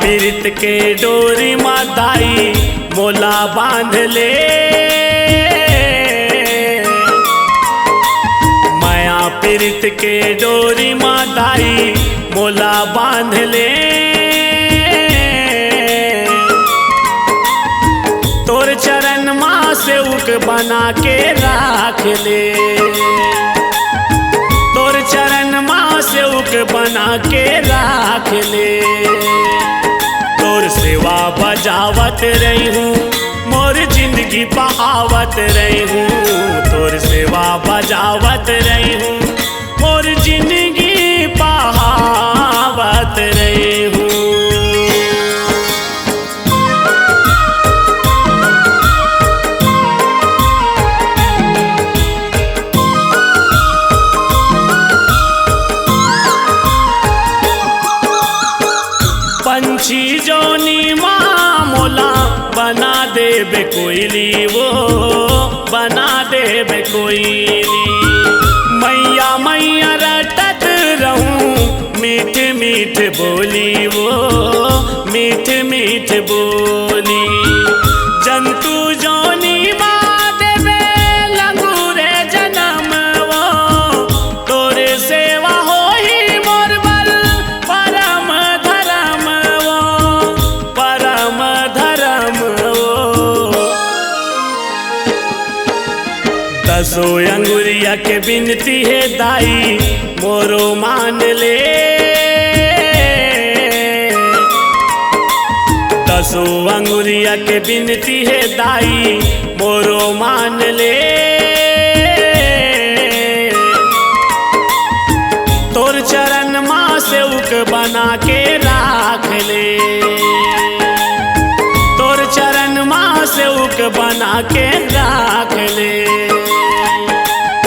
पीरित के डोरी माताई मोला बांध ले। माया पीरित के डोरी माताई मोला बांध ले। तोर चरण माँ सेवक बना के राख ले। तोर चरण माँ सेवक बना के राख ले। तोर सेवा बजावत रही हूँ मोर जिंदगी बहावत रही हूँ। तोर सेवा बजावत रही हूँ मोर जिंदगी बहावत रही हूँ। पंछी जोनी माँ मोला बना देबे कोयली, वो बना देबे कोयली। मैया मैया रटत रहूं मीठ मीठ बोली, वो मीठ मीठ बोली। जंतु जोनी माँ देबे लंगूरे जन्म, वो तोरे सेवा होई मोर बल परम धर्म, वो परम धर्म। दसो अंगुरिया के बिनती है दाई मोरो मान ले। दसो अंगुरिया के बिनती है दाई मोरो मान ले। तोर चरण माँ सेवक बना के राख ले। तोर चरण माँ सेवक बना के राख ले।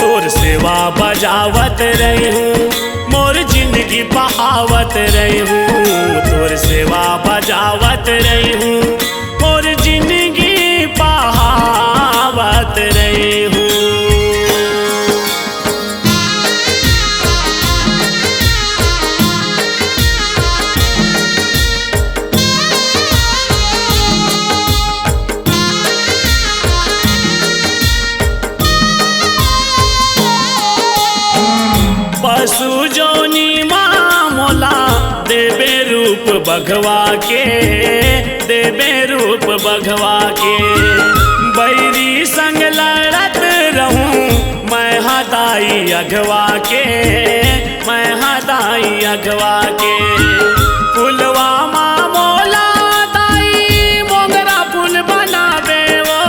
तोर सेवा बजावत रही हूँ मोर जिंदगी बहावत रही हूँ। तोर सेवा बजावत रही हूँ मोर जिंदगी बहावत रही हूँ। पशु जोनी माँ मोला देबे रूप बघवा के, देबे रूप बघवा के। बैरी संग लड़त रहूं मैं हदाई अघवा के, मैं हदाई अघवा के। फुलवा माँ मोला दाई मोगरा फूल बनावे, वो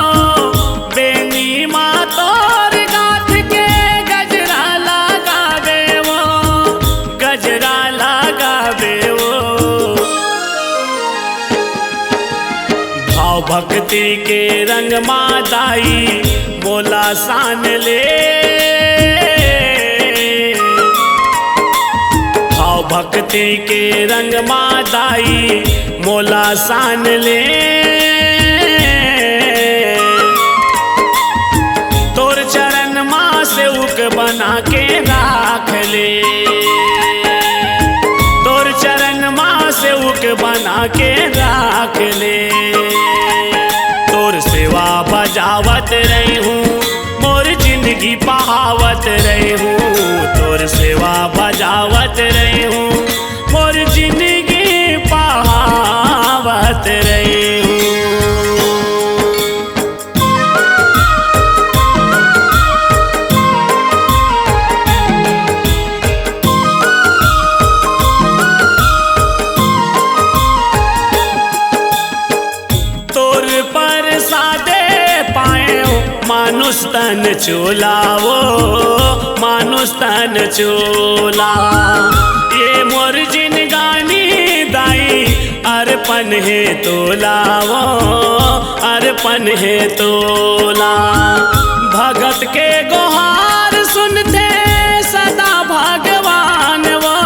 बेनी माँ तोर गाथ के गजरा लगावे, वो गजरा लगावे। वो भाव भक्ति के रंग मादाई मोला सान ले। भाव भक्ति के रंग मादाई मोला सान ले। तोर चरण माँ सेवक बना के राख ले। तोर चरण माँ सेवक बना के राख ले। तोर सेवा बजावत रही हूँ मोर जिंदगी बहावत रही हूँ। तोर सेवा बजावत रही हूँ मोर जिंदगी बहावत रही हूँ। मानुष तन चोला, वो मानुष तन चोला। ये मोर जिनगानी दाई अर्पण है तोला, वो अर्पण है तोला। भगत के गुहार सुनते सदा भगवान, वो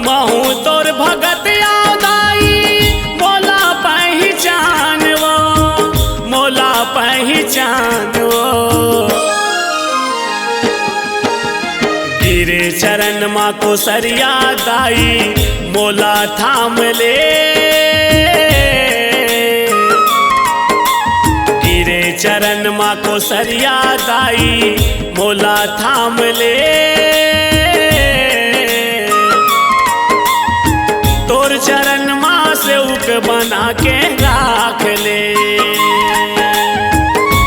महू तोर भगत दाई मोला पहचान, वो मोला पहचान। गिरे चरण माँ को सरिया दाई मोला थाम ले। चरणवा को सरिया दाई मोला थाम ले। तोर चरण माँ से उक बना के राख ले।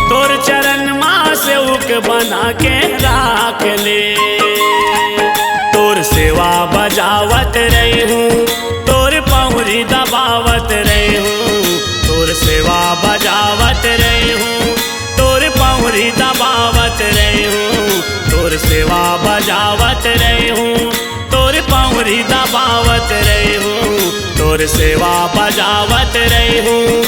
तोर चरण माँ से उक बना के राख ले। तोर सेवा बजावत रही हूँ, तोर पहुरी दबावत रही हूँ। तोर सेवा बजावत रही हूँ, तोर पहुरी दबावत रही हूँ। तोर सेवा बजावत रही हूँ, तोर पहुरी दबावत रही हूँ। तोर सेवा बजावत रही हूँ,